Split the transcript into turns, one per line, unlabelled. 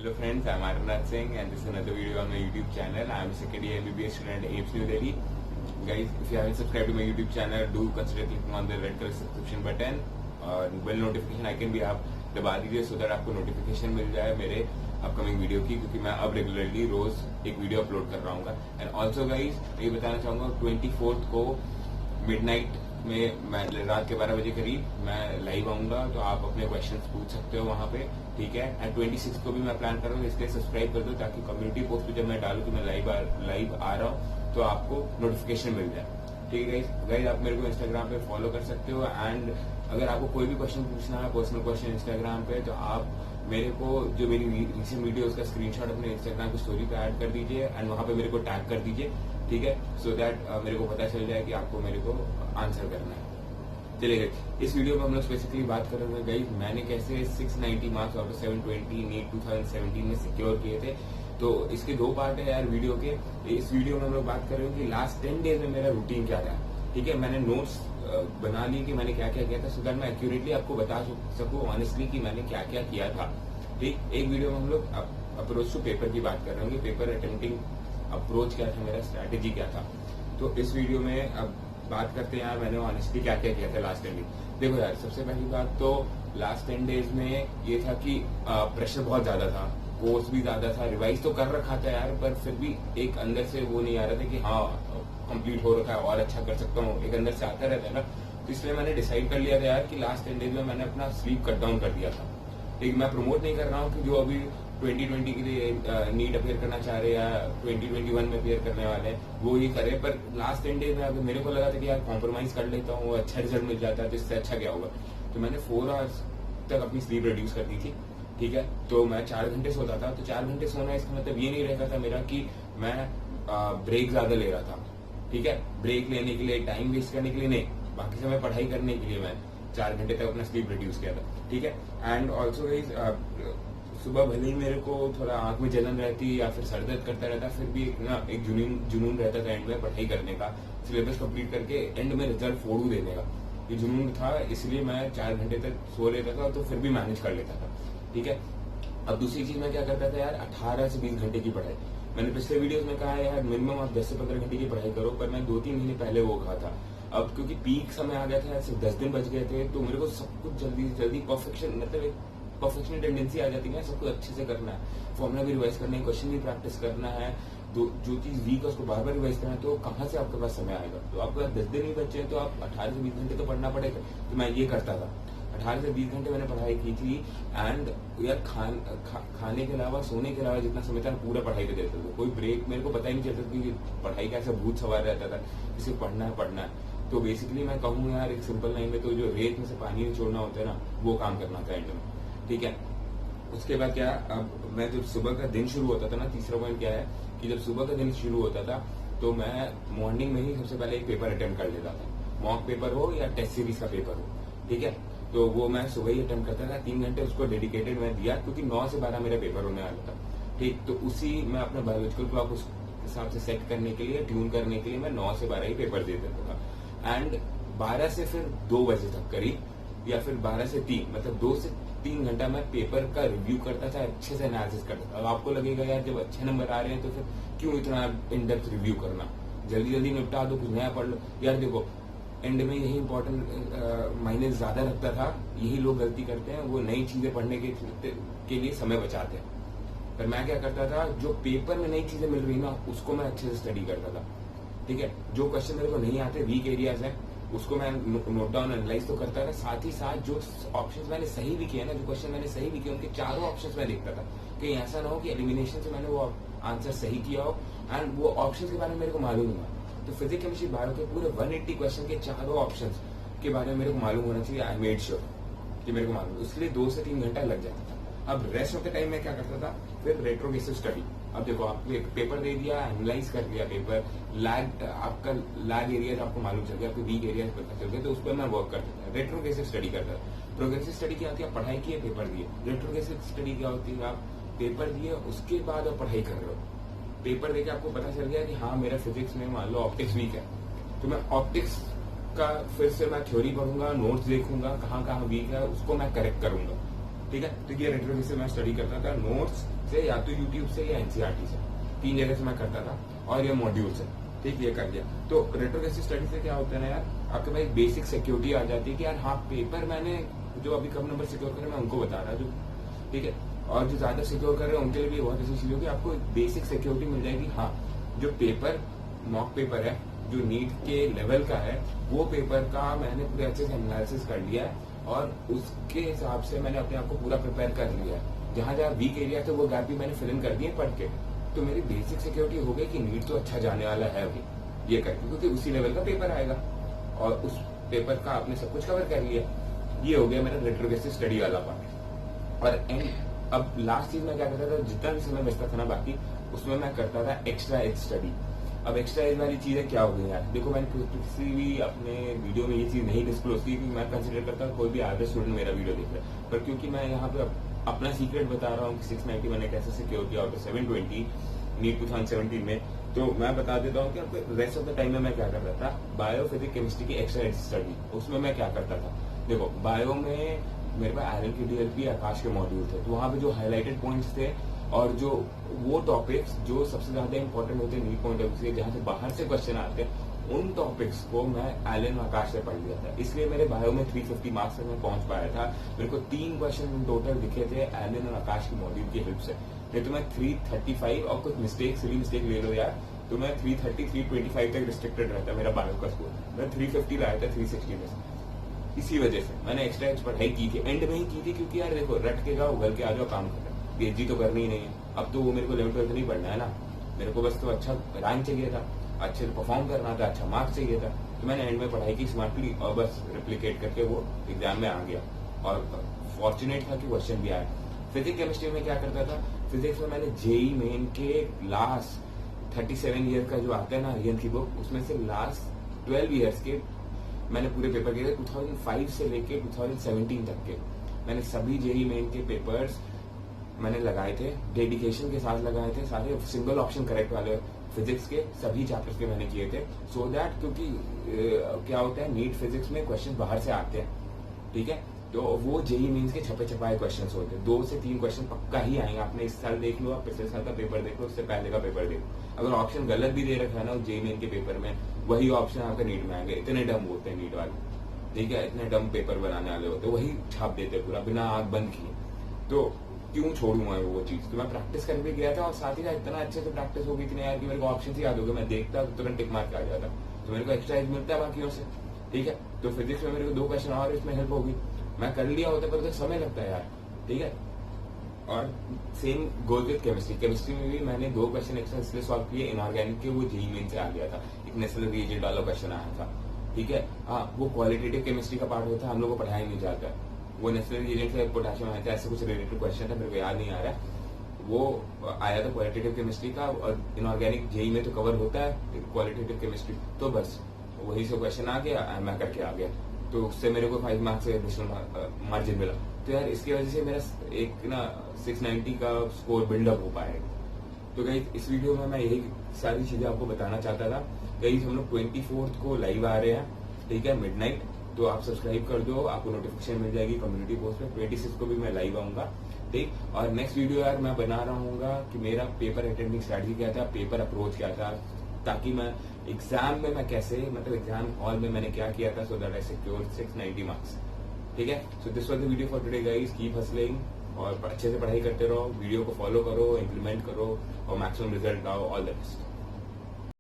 Hello friends, I'm Arnath Singh and this is another video on my YouTube channel. I'm a second year MBBS student at AIMS New Delhi. Guys, if you haven't subscribed to my YouTube channel, do consider clicking on the red color subscription button और bell notification icon भी आप दबा दीजिए so that आपको notification मिल जाए मेरे upcoming video की, क्योंकि मैं अब रेगुलरली रोज एक वीडियो अपलोड कर रहा हूँ. एंड ऑल्सो गाइज ये बताना चाहूंगा 24 को मिडनाइट में मैं रात के 12 बजे करीब मैं लाइव आऊंगा, तो आप अपने क्वेश्चंस पूछ सकते हो वहां पे, ठीक है. एंड 26 को भी मैं प्लान कर रहा हूँ, इसलिए सब्सक्राइब कर दो ताकि कम्युनिटी पोस्ट पे जब मैं डालू कि मैं लाइव आ रहा हूँ तो आपको नोटिफिकेशन मिल जाए, ठीक है. गाइज आप मेरे को इंस्टाग्राम पे फॉलो कर सकते हो. एंड अगर आपको कोई भी क्वेश्चन पूछना है, पर्सनल क्वेश्चन इंस्टाग्राम पे, तो आप मेरे को जो मेरी रिसेंट वीडियो उसका स्क्रीनशॉट अपने इंस्टाग्राम की स्टोरी पे ऐड कर दीजिए एंड वहां पे मेरे को टैग कर दीजिए, ठीक है, सो दैट मेरे को पता चल जाए कि आपको मेरे को आंसर करना है. चलिए इस वीडियो में हम लोग स्पेसिफिकली बात कर रहे हैं गाइस मैंने कैसे 690 मार्क्स आउट ऑफ 720 नीट 2017 में सिक्योर किए थे. तो इसके दो पार्ट है यार वीडियो के. इस वीडियो में हम लोग बात कर रहे हैं कि लास्ट 10 डेज में मेरा रूटीन क्या था, ठीक है. मैंने नोट्स बना ली कि मैंने क्या क्या किया था, सो दैट मैं एक्यूरेटली आपको बता सकूं ऑनेस्टली कि मैंने क्या क्या किया था, ठीक. एक वीडियो में हम लोग अप्रोच टू पेपर की बात कर रहे हैं, पेपर अटेम्प्टिंग अप्रोच क्या था, मेरा स्ट्रैटेजी क्या था. तो इस वीडियो में अब बात करते हैं यार मैंने ऑनेस्टली क्या क्या किया था लास्ट 10 डेज. देखो यार सबसे पहली बात तो लास्ट 10 डेज में ये था कि प्रेशर बहुत ज्यादा था, कोर्स भी ज्यादा था, रिवाइज तो कर रखा था यार, पर फिर भी एक अंदर से वो नहीं आ रहा था कि हाँ कंप्लीट हो रखा है और अच्छा कर सकता हूँ, एक अंदर से आता रहता है ना. तो इसलिए मैंने डिसाइड कर लिया था यार कि लास्ट 10 डेज में मैंने अपना स्लीप कट डाउन कर दिया था. ठीक, मैं प्रमोट नहीं कर रहा हूँ कि जो अभी 2020 के लिए नीट अपेयर करना चाह रहे या 2021 में अपेयर करने वाले हैं वो ये करे, पर लास्ट 10 डेज में अगर मेरे को लगा था कि यार कॉम्प्रोमाइज कर लेता हूँ, अच्छा रिजल्ट मिल जाता है तो इससे अच्छा क्या होगा, तो मैंने 4 आवर्स तक अपनी स्लीप रिड्यूस कर दी थी, ठीक है. तो मैं 4 घंटे सोता था, तो 4 घंटे सोना इसका मतलब ये नहीं रहता था मेरा कि मैं ब्रेक ज्यादा ले रहा था, ठीक है. ब्रेक लेने के लिए, टाइम वेस्ट करने के लिए नहीं, बाकी समय पढ़ाई करने के लिए मैं 4 घंटे तक अपना स्लीप रिड्यूस किया था, ठीक है. एंड ऑल्सो सुबह भले ही मेरे को थोड़ा आंख में जलन रहती या फिर सर दर्द करता रहता, फिर भी एक जुनून रहता था एंड में पढ़ाई करने का, सिलेबस कंप्लीट करके एंड में रिजल्ट फोड़ू देने का. ये जुनून था, इसलिए मैं 4 घंटे तक सो लेता था, तो फिर भी मैनेज कर लेता था, ठीक है. अब दूसरी चीज मैं क्या करता था यार, 18 से 20 घंटे की पढ़ाई. मैंने पिछले वीडियोस में कहा है यार मिनिमम आप 10 से 15 घंटे की पढ़ाई करो, पर मैं 2-3 महीने पहले वो कहा था. अब क्योंकि पीक समय आ गया था, सिर्फ 10 दिन बच गए थे, तो मेरे को सब कुछ जल्दी परफेक्शन, मतलब एक परफेक्शन टेंडेंसी आ जाती है, सब कुछ अच्छे से करना है, फॉर्मुला भी रिवाइज करना है, क्वेश्चन भी प्रैक्टिस करना है, तो जो चीज वीक है उसको बार बार रिवाइज करना है, तो कहाँ से आपके पास समय आएगा. तो आपके पास 10 दिन ही बचे हैं, तो आप 18 से 20 घंटे तो पढ़ना पड़ेगा. तो मैं ये करता था, 18 से 20 घंटे मैंने पढ़ाई की थी. एंड यार खाने के अलावा, सोने के अलावा जितना समय था पूरा पढ़ाई पे देता था, कोई ब्रेक मेरे को पता ही नहीं चलता कि पढ़ाई का ऐसा भूत सवार रहता था, सिर्फ पढ़ना है. तो बेसिकली मैं कहूँ यार एक सिंपल लाइन में, तो जो रेत में से पानी छोड़ना होता है ना, वो काम करना था एंड में, ठीक है. उसके बाद क्या, अब मैं जब सुबह का दिन शुरू होता था ना, तीसरा पॉइंट क्या है कि जब सुबह का दिन शुरू होता था तो मैं मॉर्निंग में ही सबसे पहले एक पेपर अटेम्प्ट कर लेता था, मॉक पेपर हो या टेस्ट सीरीज का पेपर हो, ठीक है. तो वो मैं सुबह ही अटेम्प्ट करता था, 3 घंटे उसको डेडिकेटेड मैं दिया, क्योंकि 9 से 12 मेरा पेपर होने वाला था, ठीक. तो उसी मैं अपना बायोलॉजिकल क्लॉक उस हिसाब से सेट करने के लिए, ट्यून करने के लिए मैं 9 से 12 ही पेपर दे देता था. एंड 12 से फिर 2 बजे तक करीब, या फिर 12 से 3, मतलब 2 से 3 घंटा मैं पेपर का रिव्यू करता था, अच्छे से एनालिसिस करता था. अब आपको लगेगा यार जब अच्छे नंबर आ रहे हैं तो फिर क्यों इतना इन डेप्थ रिव्यू करना, जल्दी निपटा दो, कुछ नया पढ़ लो. यार देखो एंड में यही इंपॉर्टेंट मायने ज्यादा रखता था, यही लोग गलती करते हैं, वो नई चीजें पढ़ने के लिए समय बचाते हैं. पर मैं क्या करता था, जो पेपर में नई चीजें मिल रही ना उसको मैं अच्छे से स्टडी करता था, ठीक है. जो क्वेश्चन मेरे को नहीं आते, वीक एरियाज है, उसको मैं नोट डाउन एनालाइज तो करता था, साथ ही साथ जो ऑप्शंस मैंने सही भी किए ना, जो क्वेश्चन मैंने सही भी किए, उनके चारों ऑप्शंस मैं देखता था, कहीं ऐसा ना हो कि एलिमिनेशन से मैंने वो आंसर सही किया हो एंड वो ऑप्शंस के बारे में मेरे को मालूम नहीं हुआ. तो फिजिक्स केमिस्ट्री बायो के पूरे 180 क्वेश्चन के चारों ऑप्शंस के बारे में मेरे को मालूम होना चाहिए. आई मेड श्योर कि मेरे को मालूम, इसलिए 2 से 3 घंटा लग जाता था. अब रेस्ट ऑफ द टाइम में क्या करता था, फिर रेट्रोगेसिव स्टडी. अब देखो आपने पेपर दे दिया, एनालाइज कर लिया पेपर, लैग आपका लैग एरिया आपको मालूम चल गया, आपके वीक एरिया पता चल गया, तो उस पर मैं वर्क करता था. रेट्रोगेसिव स्टडी करता था. प्रोग्रेसिव स्टडी क्या होती है, पढ़ाई की है, पेपर दिए. रेट्रोगेसिव स्टडी क्या होती है, आप पेपर दिए उसके बाद आप पढ़ाई कर रहे हो. पेपर देके आपको पता चल गया कि हाँ मेरा फिजिक्स में मान लो ऑप्टिक्स वीक है, तो मैं ऑप्टिक्स का फिर से मैं थ्योरी पढ़ूंगा, नोट्स देखूंगा, कहाँ वीक है उसको मैं करेक्ट करूंगा, ठीक है. तो ये रेट्रोगेसिव मैं स्टडी करता था, नोट्स से, या तो यूट्यूब से या एनसीईआरटी से, 3 जगह से मैं करता था, और ये मॉड्यूल से। ठीक, ये कर दिया। तो रेट्रोग्रेसिव स्टडी से क्या होता है ना यार, आपके पास एक बेसिक सिक्योरिटी आ जाती है कि यार हाँ, पेपर मैंने जो अभी कब नंबर सिक्योर करे मैं उनको बता रहा जो, ठीक है, और जो ज्यादा सिक्योर कर रहे हैं उनके लिए भी बहुत अच्छी चीज होगी, आपको बेसिक सिक्योरिटी मिल जाएगी। हाँ, जो पेपर मॉक पेपर है जो नीट के लेवल का है, वो पेपर का मैंने पूरे अच्छे से एनालिसिस कर लिया है, और उसके हिसाब से मैंने अपने आप को पूरा प्रिपेयर कर लिया है। जहां जहां वीक एरिया थे वो गैप भी मैंने फिल इन कर दिए पढ़ के। तो मेरी बेसिक सिक्योरिटी हो गई कि नीट तो अच्छा जाने वाला है अभी ये करके, क्योंकि उसी लेवल का पेपर आएगा, और उस पेपर का आपने सब कुछ कवर कर लिया। ये हो गया मेरा रेट्रोग्रेसिव स्टडी वाला पार्ट। और अब लास्ट चीज मैं क्या करता था, जितना भी समय बचता था ना बाकी, उसमें मैं करता था एक्स्ट्रा एज स्टडी। अब एक्स्ट्रा एज वाली चीजें क्या हो गई यार, देखो मैंने किसी भी अपने वीडियो में ये चीज नहीं डिस्क्लोज की, क्योंकि मैं कंसिडर करता हूँ कोई भी एवरेज स्टूडेंट मेरा वीडियो देख रहा है, पर क्योंकि मैं यहाँ पे अपना सीक्रेट बता रहा हूँ कि 690 मैंने कैसे सिक्योर किया और 720 नीट 2017 में, तो मैं बता देता हूँ कि रेस्ट ऑफ द टाइम में मैं क्या करता था। बायो, फिजिक्स, केमिस्ट्री की एक्स्ट्रा एज स्टडी, उसमें मैं क्या करता था, देखो बायो में मेरे पास आयरन की डीएलपी, आकाश के मॉड्यूल थे, तो वहां पे जो हाईलाइटेड पॉइंट्स थे और जो वो टॉपिक्स जो सबसे ज्यादा इंपॉर्टेंट होते हैं नीट पॉइंट ऑफ व्यू से, जहां से बाहर से क्वेश्चन आते हैं, उन टॉपिक्स को मैं एलन आकाश से पढ़ लिया था। इसलिए मेरे बायो में 350 मार्क्स तक मैं पहुंच पाया था। मेरे को 3 क्वेश्चन टोटल दिखे थे एलन और आकाश की मॉड्यूल की हेल्प से। नहीं तो मैं 335 और कुछ मिस्टेक, सिली मिस्टेक ले लो यार, तो मैं 330, 325 तक रिस्ट्रिक्टेड रहता मेरा बायो का स्कोर। मैं 350 लाया था 360 में। इसी वजह से मैंने एक्स्ट्रा पढ़ाई की थी, एंड में ही की थी, क्योंकि यार देखो रट के जाओ, उगल के आ जाओ, काम कर, पीएचडी तो करनी ही नहीं है। अब तो वो मेरे को 11th-12th नहीं पढ़ना है ना, मेरे को बस तो अच्छा रैंक चाहिए था, अच्छे परफॉर्म करना था, अच्छा मार्क्स चाहिए था। तो मैंने एंड में पढ़ाई की स्मार्टली, और बस रिप्लिकेट करके वो एग्जाम में आ गया, और फॉर्चुनेट था कि क्वेश्चन भी आया। फिजिक्स केमिस्ट्री में क्या करता था, फिजिक्स में मैंने जेई मेन के लास्ट 37 ईयर का जो आता है ना आर्यन की बुक, उसमें से लास्ट 12 ईयर्स के मैंने पूरे पेपर किए थे, 2005 से लेके 2017 तक के मैंने सभी जेई मेन के पेपर्स मैंने लगाए थे, डेडिकेशन के साथ लगाए थे, सारे सिंगल ऑप्शन करेक्ट वाले फिजिक्स के सभी चैप्टर्स के मैंने किए थे, सो दैट क्योंकि क्या होता है नीट फिजिक्स में क्वेश्चन बाहर से आते हैं, ठीक है, तो वो जेई मीन्स के छपे छपाए क्वेश्चन होते हैं, 2 से 3 क्वेश्चन पक्का ही आएंगे। आपने इस साल देख लो, आप पिछले साल का पेपर देख लो, उससे पहले का पेपर देख लो, अगर ऑप्शन गलत भी दे रखा है ना जेई मेन के पेपर में, वही ऑप्शन आपका नीट में आएंगे। इतने डम होते हैं नीट वाले, ठीक है, इतने डम पेपर बनाने वाले होते हैं, वही छाप देते पूरा बिना आंख बंद किए। तो क्यों छोड़ूंगा वो चीज, तो मैं प्रैक्टिस करके गया था, और साथ ही साथ इतना अच्छे से प्रैक्टिस हो गई थी यार कि मेरे को ऑप्शन ही याद हो गया, मैं देखता तो तुरंत टिक मार के आ जाता, तो मेरे को एक्स्ट्रा एज मिलता है बाकियों से, ठीक है। तो फिजिक्स में मेरे को 2 क्वेश्चन और इसमें हेल्प होगी, मैं कर लिया होता, पर तो समय लगता है यार, ठीक है। और same goal with chemistry, chemistry में भी मैंने 2 क्वेश्चन एक्स्ट्रा इसलिए सॉल्व किए, इनऑर्गेनिक के, वो जेई मेन से आ गया था, एक नेशनल रिएजेंट वाला क्वेश्चन आया था, ठीक है। हाँ, वो क्वालिटेटिव केमिस्ट्री का पार्ट होता है, हम लोग को पढ़ाया नहीं जाता, वो नेशनल रिएजेंट से पोटेशियम आया था, ऐसे कुछ रिलेटेड क्वेश्चन था, मेरे को याद नहीं आ रहा, वो आया था क्वालिटेटिव केमिस्ट्री का, और इनऑर्गेनिक जेई में तो कवर होता है क्वालिटेटिव केमिस्ट्री, तो बस वही से क्वेश्चन आ गया, मैं करके आ गया, तो उससे मेरे को 5 मार्क्स से एडिशनल मार्जिन मिला। तो यार इसकी वजह से मेरा एक ना 690 का स्कोर बिल्डअप हो पाएगा। तो गाइस इस वीडियो में मैं यही सारी चीजें आपको बताना चाहता था। गाइस हम लोग 24th को लाइव आ रहे हैं, ठीक है, मिडनाइट, तो आप सब्सक्राइब कर दो, आपको नोटिफिकेशन मिल जाएगी कम्युनिटी पोस्ट पे। 26 को भी मैं लाइव आऊंगा, ठीक। और नेक्स्ट वीडियो यार मैं बना रहा हूँ कि मेरा पेपर अटेंडिंग स्ट्रैटेजी क्या था, पेपर अप्रोच क्या था, ताकि मैं एग्जाम में मैं कैसे, मतलब एग्जाम हॉल में मैंने क्या किया था, so that I secure 690 marks, ठीक है। So this was the video for today guys, keep hustling, और अच्छे से पढ़ाई करते रहो, वीडियो को फॉलो करो, इम्प्लीमेंट करो, और मैक्सिमम रिजल्ट लाओ। All the best.